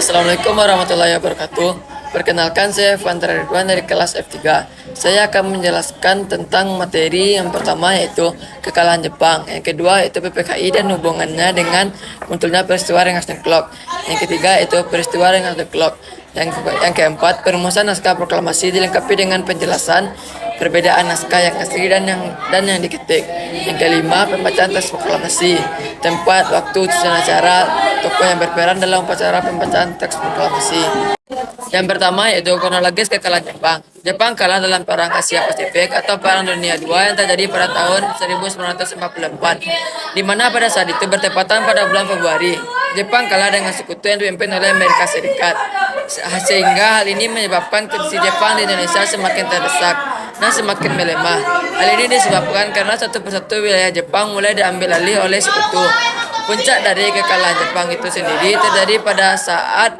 Assalamualaikum warahmatullahi wabarakatuh. Perkenalkan, saya Fandra Ridwan dari kelas F3. Saya akan menjelaskan tentang materi yang pertama, yaitu kekalahan Jepang. Yang kedua yaitu PPKI dan hubungannya dengan munculnya peristiwa Rengas Dengklok. Yang ketiga yaitu peristiwa Rengas Dengklok. Yang keempat, perumusan naskah proklamasi dilengkapi dengan penjelasan perbedaan naskah yang asli dan yang diketik. Yang kelima, pembacaan teks proklamasi, tempat, waktu, susunan acara, tokoh yang berperan dalam upacara pembacaan teks proklamasi. Yang pertama yaitu kronologis kekalahan Jepang. Jepang kalah dalam Perang Asia Pasifik atau Perang Dunia II yang terjadi pada tahun 1944, di mana pada saat itu bertepatan pada bulan Februari. Jepang kalah dengan sekutu yang dipimpin oleh Amerika Serikat, sehingga hal ini menyebabkan kondisi Jepang di Indonesia semakin terdesak dan semakin melemah. Hal ini disebabkan karena satu persatu wilayah Jepang mulai diambil alih oleh sekutu. Puncak dari kekalahan Jepang itu sendiri terjadi pada saat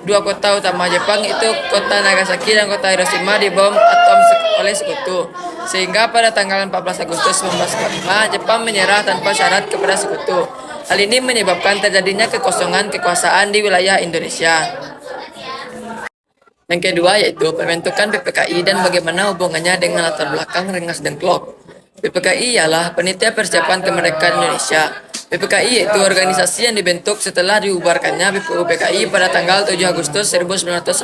dua kota utama Jepang, itu kota Nagasaki dan kota Hiroshima, dibom atom oleh sekutu. Sehingga pada tanggal 14 Agustus 1945 Jepang menyerah tanpa syarat kepada sekutu. Hal ini menyebabkan terjadinya kekosongan kekuasaan di wilayah Indonesia. Yang kedua yaitu pembentukan PPKI dan bagaimana hubungannya dengan latar belakang Rengas Dengklok. PPKI ialah Panitia Persiapan Kemerdekaan Indonesia. PPKI yaitu organisasi yang dibentuk setelah dibubarkannya BPUPKI pada tanggal 7 Agustus 1945.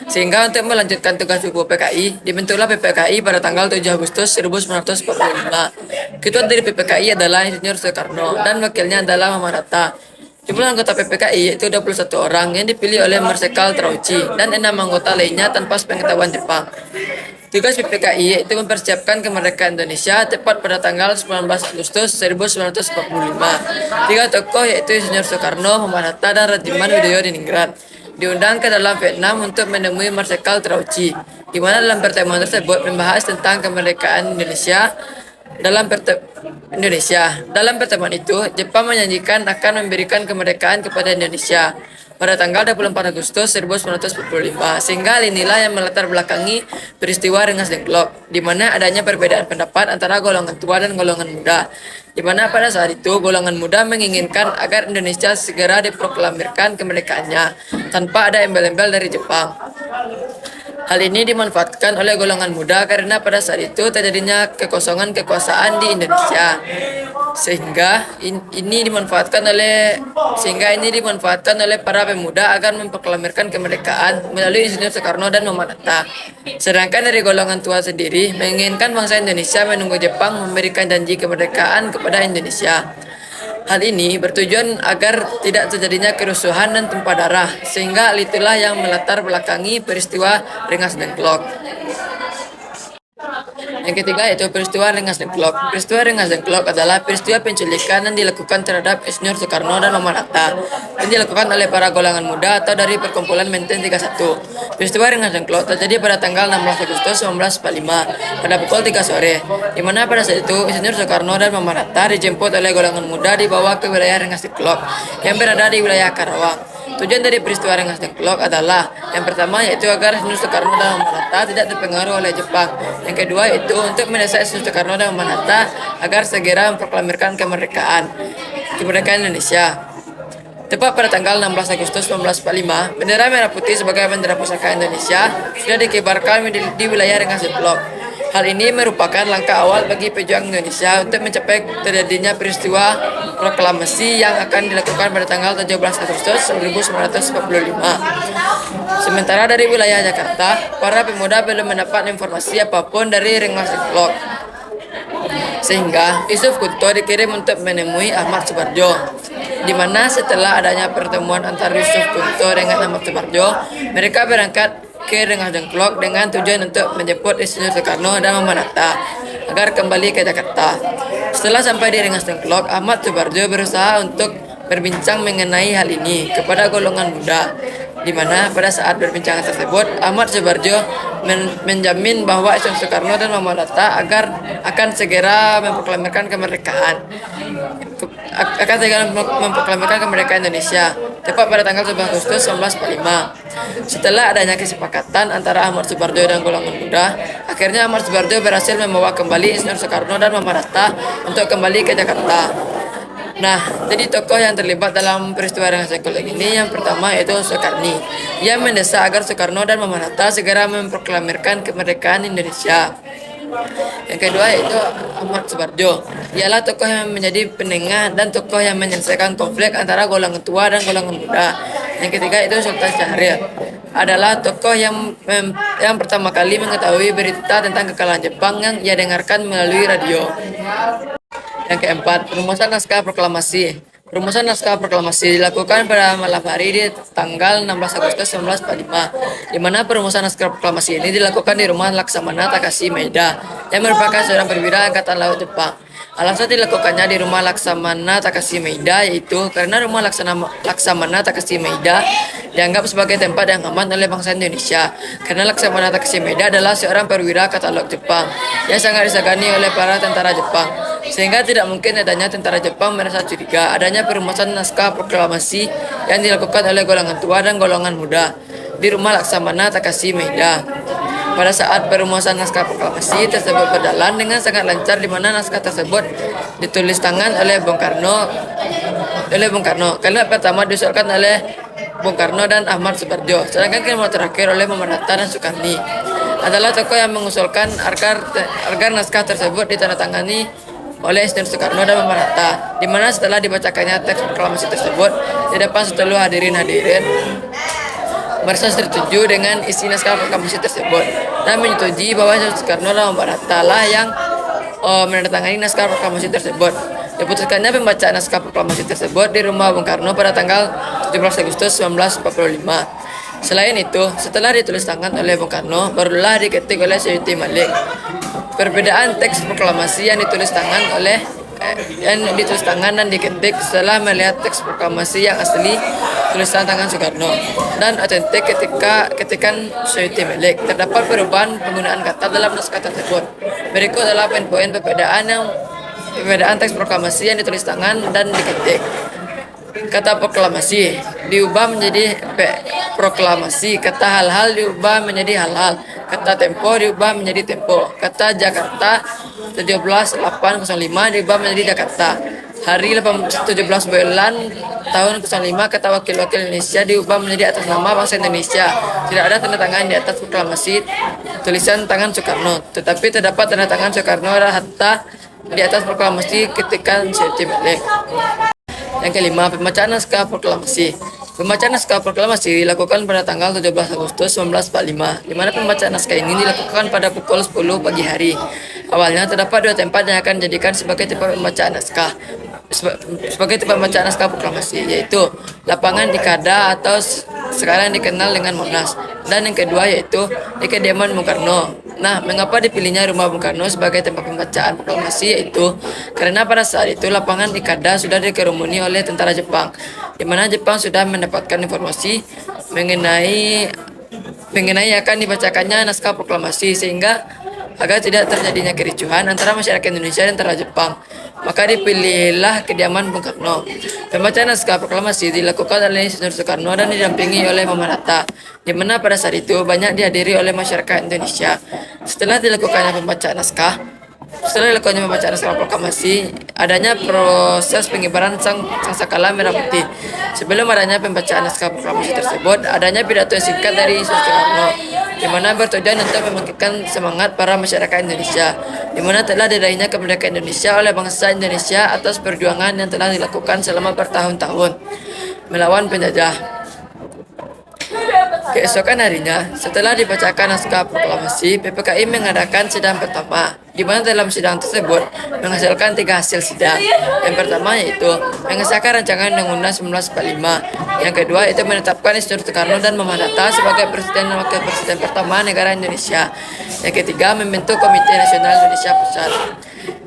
Sehingga untuk melanjutkan tugas BPUPKI, dibentuklah PPKI pada tanggal 7 Agustus 1945. Ketua dari PPKI adalah Insinyur Soekarno dan wakilnya adalah Muhammad Hatta. Jumlah anggota PPKI yaitu 21 orang yang dipilih oleh Marsikal Terauchi dan 6 anggota lainnya tanpa sepengetahuan Jepang. Tugas PPKI yaitu mempersiapkan kemerdekaan Indonesia tepat pada tanggal 19 Agustus 1945. Tiga tokoh yaitu Insinyur Soekarno, Muhammad Hatta, dan Radiman Widoyo Diningrat diundang ke dalam Vietnam untuk menemui Marsikal Terauchi, di mana dalam pertemuan tersebut membahas tentang kemerdekaan Indonesia. Dalam pertemuan itu, Jepang menjanjikan akan memberikan kemerdekaan kepada Indonesia pada tanggal 24 Agustus 1945, sehingga hal inilah yang melatar belakangi peristiwa Rengas Dengklok, di mana adanya perbedaan pendapat antara golongan tua dan golongan muda, di mana pada saat itu golongan muda menginginkan agar Indonesia segera diproklamirkan kemerdekaannya tanpa ada embel-embel dari Jepang. Hal ini dimanfaatkan oleh golongan muda karena pada saat itu terjadinya kekosongan kekuasaan di Indonesia, sehingga ini dimanfaatkan oleh para pemuda agar memproklamirkan kemerdekaan melalui Insinyur Soekarno dan Muhammad Hatta. Sedangkan dari golongan tua sendiri menginginkan bangsa Indonesia menunggu Jepang memberikan janji kemerdekaan kepada Indonesia. Hal ini bertujuan agar tidak terjadinya kerusuhan dan tumpah darah, sehingga hal itulah yang melatar belakangi peristiwa Rengas Dengklok. Yang ketiga yaitu peristiwa Rengas Dengklok. Peristiwa Rengas Dengklok adalah peristiwa penculikan yang dilakukan terhadap Insinyur Soekarno dan Muhammad Hatta, yang dilakukan oleh para golongan muda atau dari perkumpulan Menteng 31. Peristiwa Rengas Dengklok terjadi pada tanggal 16 Agustus 1945 pada pukul 3 sore, di mana pada saat itu Insinyur Soekarno dan Muhammad Hatta dijemput oleh golongan muda dibawa ke wilayah Rengas Dengklok yang berada di wilayah Karawang. Tujuan dari peristiwa Rengas Dengklok adalah yang pertama yaitu agar Insinyur Soekarno dan Muhammad Hatta tidak terpengaruh oleh Jepang. Yang kedua yaitu untuk mendesak Insinyur Soekarno dan Muhammad Hatta agar segera memproklamirkan kemerdekaan Indonesia. Tepat pada tanggal 16 Agustus 1945, bendera merah putih sebagai bendera pusaka Indonesia sudah dikibarkan di wilayah Rengas Dengklok. Hal ini merupakan langkah awal bagi pejuang Indonesia untuk mencapai terjadinya peristiwa proklamasi yang akan dilakukan pada tanggal 17 Agustus 1945. Sementara dari wilayah Jakarta, para pemuda belum mendapat informasi apapun dari Rengas Dengklok, sehingga Yusuf Kunto dikirim untuk menemui Ahmad Subarjo, di mana setelah adanya pertemuan antara Yusuf Kunto dengan Ahmad Subarjo, mereka berangkat ke Rengas Dengklok dengan tujuan untuk menjemput Insinyur Soekarno dan Muhammad Hatta agar kembali ke Jakarta. Setelah sampai di Rengas Dengklok, Ahmad Subarjo berusaha untuk berbincang mengenai hal ini kepada golongan muda, di mana pada saat perbincangan tersebut Ahmad Subarjo menjamin bahwa Insinyur Soekarno dan Muhammad Hatta akan segera memproklamirkan kemerdekaan Indonesia tepat pada tanggal 17 Agustus 1945. Setelah adanya kesepakatan antara Ahmad Subarjo dan golongan muda, akhirnya Ahmad Subarjo berhasil membawa kembali Insinyur Soekarno dan Muhammad Hatta untuk kembali ke Jakarta. Nah, jadi tokoh yang terlibat dalam peristiwa Rengas Dengklok ini yang pertama yaitu Soekarni. Ia mendesak agar Soekarno dan Muhammad Hatta segera memproklamirkan kemerdekaan Indonesia. Yang kedua yaitu Ahmad Subarjo. Ialah tokoh yang menjadi penengah dan tokoh yang menyelesaikan konflik antara golongan tua dan golongan muda. Yang ketiga itu Sultan Syahrir. Adalah tokoh yang pertama kali mengetahui berita tentang kekalahan Jepang yang ia dengarkan melalui radio. Yang keempat, perumusan naskah proklamasi. Perumusan naskah proklamasi dilakukan pada malam hari di tanggal 16 Agustus 1945, di mana perumusan naskah proklamasi ini dilakukan di rumah Laksamana Takashi Maeda, yang merupakan seorang perwira Angkatan Laut Jepang. Alasan dilakukannya di rumah Laksamana Takashi Maeda yaitu karena rumah Laksamana Takashi Maeda dianggap sebagai tempat yang aman oleh bangsa Indonesia, karena Laksamana Takashi Maeda adalah seorang perwira Angkatan Laut Jepang yang sangat disegani oleh para tentara Jepang. Sehingga tidak mungkin adanya tentara Jepang merasa curiga adanya perumusan naskah proklamasi yang dilakukan oleh golongan tua dan golongan muda di rumah Laksamana Takashi Maeda. Pada saat perumusan naskah proklamasi tersebut berjalan dengan sangat lancar, di mana naskah tersebut ditulis tangan oleh Bung Karno. Kalimat pertama disusulkan oleh Bung Karno dan Ahmad Subarjo, sedangkan kalimat terakhir oleh Muhammad Hatta dan Soekarni. Adalah tokoh yang mengusulkan agar naskah tersebut ditandatangani oleh Insinyur Soekarno dan Muhammad Hatta, di mana setelah dibacakannya teks proklamasi tersebut di depan seluruh hadirin merasa setuju dengan isi naskah proklamasi tersebut dan menyetujui bahwa Insinyur Soekarno dan Muhammad Hatta lah yang menandatangani naskah proklamasi tersebut. Diputuskannya pembacaan naskah proklamasi tersebut di rumah Bung Karno pada tanggal 17 Agustus 1945. Selain itu, setelah ditulis tangan oleh Bung Karno, barulah diketik oleh Syuuti Malik. Perbedaan teks proklamasi yang ditulis tangan dan diketik setelah melihat teks proklamasi yang asli tulisan tangan Soekarno dan otentik ketika ketikan Syuuti Malik, terdapat perubahan penggunaan kata dalam naskah tersebut. Berikut adalah poin-poin perbedaan teks proklamasi yang ditulis tangan dan diketik. Kata proklamasi diubah menjadi proklamasi. Kata hal-hal diubah menjadi hal-hal. Kata tempo diubah menjadi tempo. Kata Jakarta 17805 diubah menjadi Jakarta. Hari 17 bulan tahun 05 kata wakil-wakil Indonesia diubah menjadi atas nama bangsa Indonesia. Tidak ada tanda tangan di atas proklamasi tulisan tangan Soekarno, tetapi terdapat tanda tangan Soekarno dan Hatta di atas proklamasi ketikan Syuuti Malik. Yang kelima, pembacaan naskah proklamasi. Pembacaan naskah proklamasi dilakukan pada tanggal 17 Agustus 1945, di mana pembacaan naskah ini dilakukan pada pukul 10 pagi hari. Awalnya terdapat dua tempat yang akan dijadikan sebagai tempat pembacaan naskah proklamasi, yaitu lapangan Ikada atau sekarang dikenal dengan Monas, dan yang kedua yaitu di kediaman Bung Karno. Nah, mengapa dipilihnya rumah Bung Karno sebagai tempat pembacaan proklamasi, yaitu karena pada saat itu lapangan Ikada sudah dikerumuni oleh tentara Jepang, di mana Jepang sudah mendapatkan informasi mengenai akan dibacakannya naskah proklamasi, sehingga agar tidak terjadinya kericuhan antara masyarakat Indonesia dan tentara Jepang, maka dipilihlah kediaman Bung Karno. Pembacaan naskah proklamasi dilakukan oleh Insinyur Soekarno dan didampingi oleh Muhammad Hatta, di mana pada saat itu banyak dihadiri oleh masyarakat Indonesia. Setelah dilakukannya pembacaan naskah proklamasi, adanya proses pengibaran sangkakala merah putih. Sebelum adanya pembacaan naskah proklamasi tersebut, adanya pidato yang singkat dari Insinyur Soekarno, di mana bertujuan untuk membangkitkan semangat para masyarakat Indonesia, di mana telah diraihnya kemerdekaan Indonesia oleh bangsa Indonesia atas perjuangan yang telah dilakukan selama bertahun-tahun melawan penjajah. Keesokan harinya, setelah dibacakan naskah proklamasi, PPKI mengadakan sidang pertama, di mana dalam sidang tersebut menghasilkan 3 hasil sidang. Yang pertama yaitu mengesahkan rancangan Undang-Undang 1945. Yang kedua itu menetapkan Insinyur Soekarno dan Muhammad Hatta sebagai Presiden dan Wakil Presiden pertama negara Indonesia. Yang ketiga membentuk Komite Nasional Indonesia Pusat.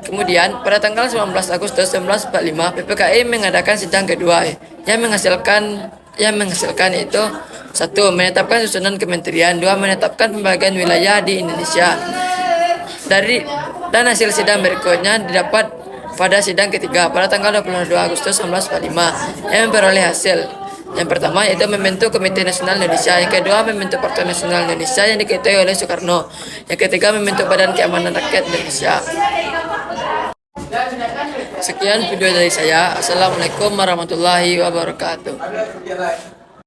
Kemudian pada tanggal 19 Agustus 1945, PPKI mengadakan sidang kedua yang menghasilkan itu 1. Menetapkan susunan kementerian. 2. Menetapkan pembagian wilayah di Indonesia. Dan hasil sidang berikutnya didapat pada sidang ketiga pada tanggal 22 Agustus 1945 yang memperoleh hasil. Yang pertama yaitu membentuk Komite Nasional Indonesia. Yang kedua membentuk Partai Nasional Indonesia yang diketuai oleh Soekarno. Yang ketiga membentuk Badan Keamanan Rakyat Indonesia. Sekian video dari saya. Assalamualaikum warahmatullahi wabarakatuh.